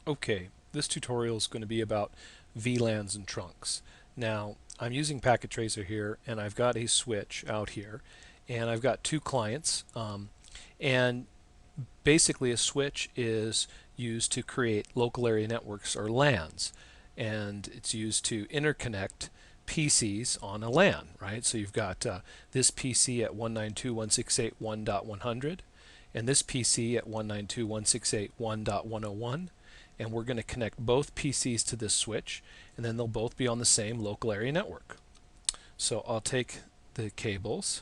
Okay, this tutorial is going to be about VLANs and trunks. Now, I'm using Packet Tracer here, and I've got a switch out here, and I've got two clients. And basically, a switch is used to create local area networks or LANs, and it's used to interconnect PCs on a LAN, right? So you've got this PC at 192.168.1.100, and this PC at 192.168.1.101, and we're going to connect both PCs to this switch, and then they'll both be on the same local area network. So I'll take the cables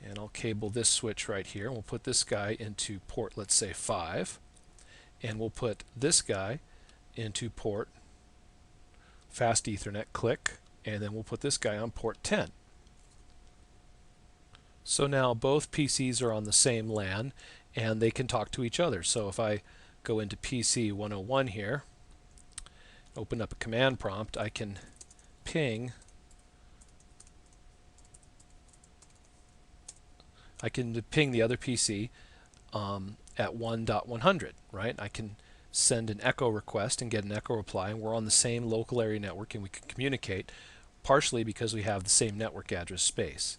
and I'll cable this switch right here, and we'll put this guy into port, let's say 5, and we'll put this guy into port fast Ethernet, click, and then we'll put this guy on port 10. So now both PCs are on the same LAN and they can talk to each other. So if I go into PC 101 here, open up a command prompt, I can ping the other PC at 1.100, right? I can send an echo request and get an echo reply, and we're on the same local area network and we can communicate, partially because we have the same network address space.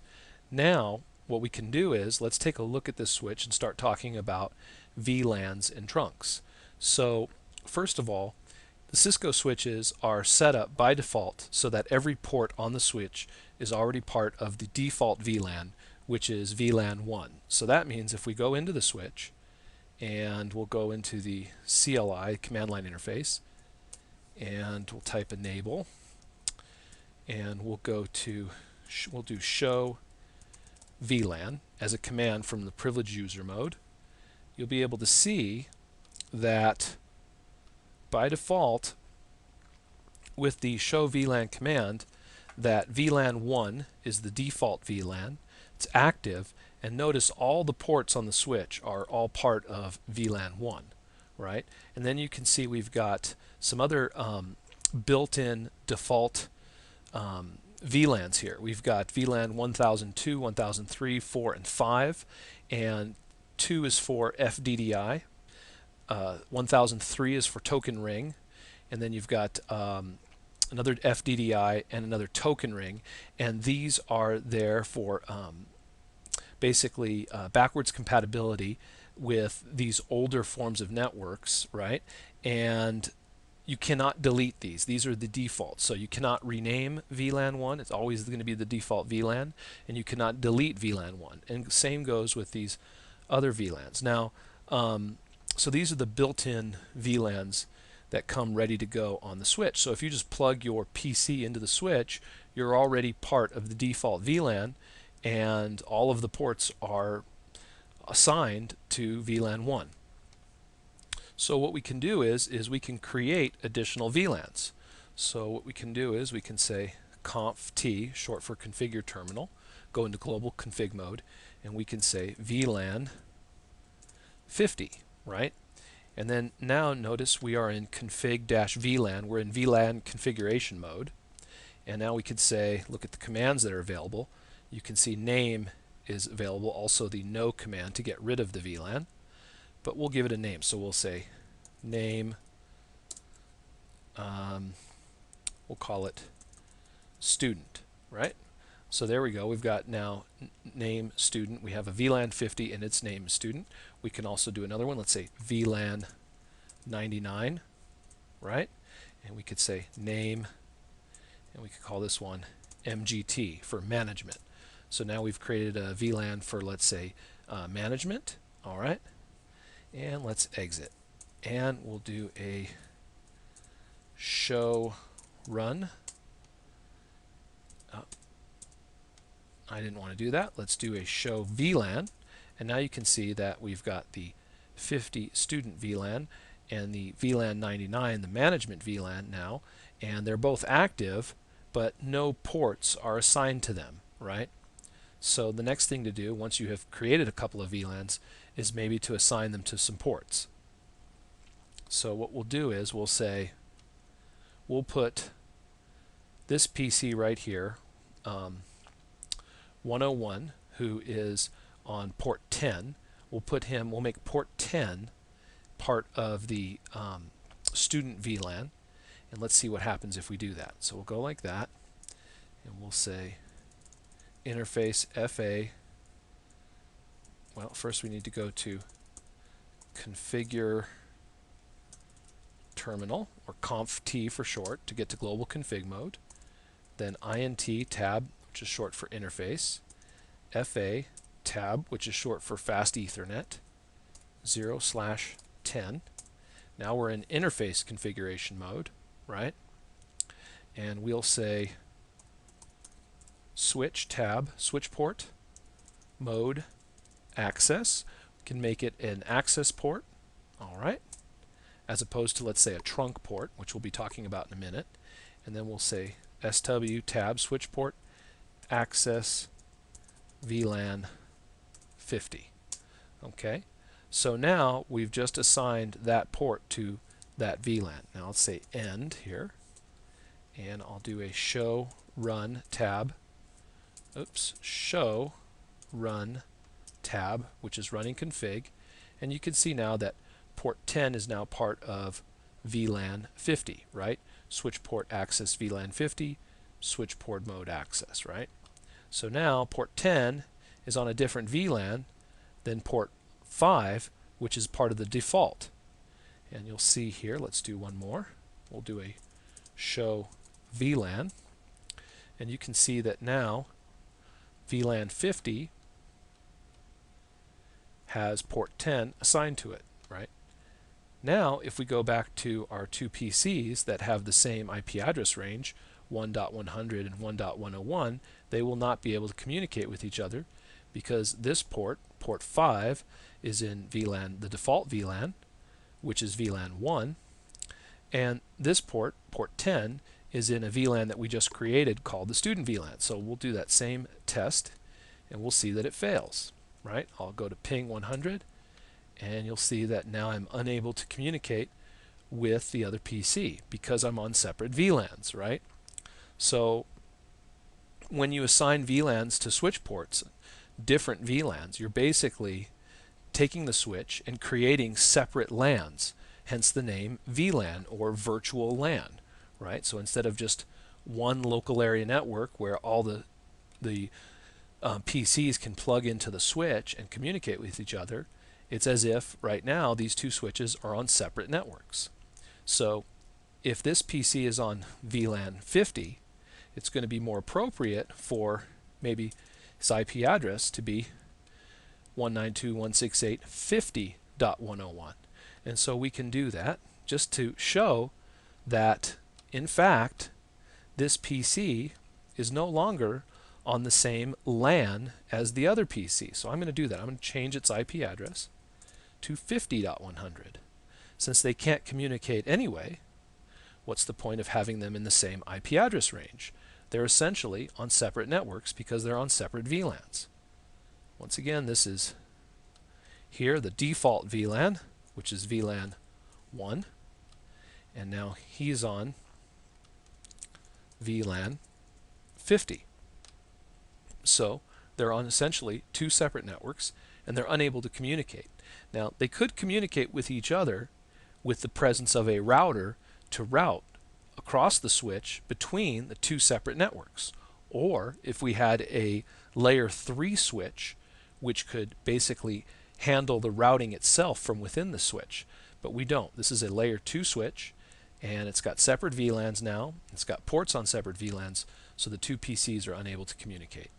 Now what we can do is, let's take a look at this switch and start talking about VLANs and trunks. So first of all, the Cisco switches are set up by default so that every port on the switch is already part of the default VLAN, which is VLAN 1. So that means if we go into the switch, and we'll go into the CLI, command line interface, and we'll type enable, and we'll go to, we'll do show VLAN as a command from the privileged user mode. You'll be able to see that by default with the show VLAN command that VLAN 1 is the default VLAN. It's active, and notice all the ports on the switch are all part of VLAN 1, right? And then you can see we've got some other built-in default VLANs here. We've got VLAN 1002, 1003, 4, and 5, and 2 is for FDDI, 1003 is for token ring, and then you've got another FDDI and another token ring, and these are there for basically backwards compatibility with these older forms of networks, right? And you cannot delete these. These are the defaults. So you cannot rename VLAN 1. It's always going to be the default VLAN, and you cannot delete VLAN 1. And same goes with these other VLANs. Now, so these are the built-in VLANs that come ready to go on the switch. So if you just plug your PC into the switch, you're already part of the default VLAN, and all of the ports are assigned to VLAN 1. So what we can do is we can create additional VLANs. So what we can do is we can say conf t, short for configure terminal, go into global config mode, and we can say VLAN 50, right? And then now notice we are in config-VLAN. We're in VLAN configuration mode. And now we could say, look at the commands that are available. You can see name is available, also the no command to get rid of the VLAN. But we'll give it a name. So we'll say name, we'll call it student, right? So there we go. We've got now name student. We have a VLAN 50 and its name is student. We can also do another one. Let's say VLAN 99, right? And we could say name, and we could call this one MGT for management. So now we've created a VLAN for, let's say, management. All right. And let's exit. And we'll do a show run. I didn't want to do that. Let's do a show VLAN. And now you can see that we've got the 50 student VLAN and the VLAN 99, the management VLAN now. And they're both active, but no ports are assigned to them, right? So the next thing to do, once you have created a couple of VLANs, is maybe to assign them to some ports. So what we'll do is we'll say, we'll put this PC right here, 101, who is on port 10. We'll make port 10 part of the student VLAN, and let's see what happens if we do that. So we'll go like that, and we'll say interface FA. Well, first we need to go to configure terminal, or conft for short, to get to global config mode. Then int tab, which is short for interface. FA tab, which is short for fast Ethernet. 0/10. Now we're in interface configuration mode, right? And we'll say switch tab, switch port, mode, access. We can make it an access port, all right, as opposed to, let's say, a trunk port, which we'll be talking about in a minute. And then we'll say SW tab, switch port, access VLAN 50. Okay, so now we've just assigned that port to that VLAN. Now let's say end here, and I'll do a show run tab. Oops, show run tab, which is running config, and you can see now that port 10 is now part of VLAN 50, right? Switch port access VLAN 50, switch port mode access, right? So now port 10 is on a different VLAN than port 5, which is part of the default. And you'll see here, let's do one more. We'll do a show VLAN, and you can see that now VLAN 50 has port 10 assigned to it, right? Now, if we go back to our two PCs that have the same IP address range, 1.100 and 1.101, they will not be able to communicate with each other because this port, port 5, is in VLAN, the default VLAN, which is VLAN 1, and this port, port 10, is in a VLAN that we just created called the student VLAN. So we'll do that same test, and we'll see that it fails, right? I'll go to ping 100, and you'll see that now I'm unable to communicate with the other PC because I'm on separate VLANs, right? So when you assign VLANs to switch ports, different VLANs, you're basically taking the switch and creating separate LANs, hence the name VLAN or virtual LAN, right? So instead of just one local area network where all the PCs can plug into the switch and communicate with each other, it's as if right now these two switches are on separate networks. So if this PC is on VLAN 50, it's going to be more appropriate for maybe its IP address to be 192.168.50.101. And so we can do that just to show that, in fact, this PC is no longer on the same LAN as the other PC. So I'm going to do that. I'm going to change its IP address to 50.100. Since they can't communicate anyway, what's the point of having them in the same IP address range? They're essentially on separate networks because they're on separate VLANs. Once again, this is here the default VLAN, which is VLAN 1, and now he's on VLAN 50. So they're on essentially two separate networks, and they're unable to communicate. Now, they could communicate with each other with the presence of a router to route across the switch between the two separate networks. Or if we had a layer 3 switch, which could basically handle the routing itself from within the switch. But we don't. This is a layer 2 switch, and it's got separate VLANs now. It's got ports on separate VLANs, so the two PCs are unable to communicate.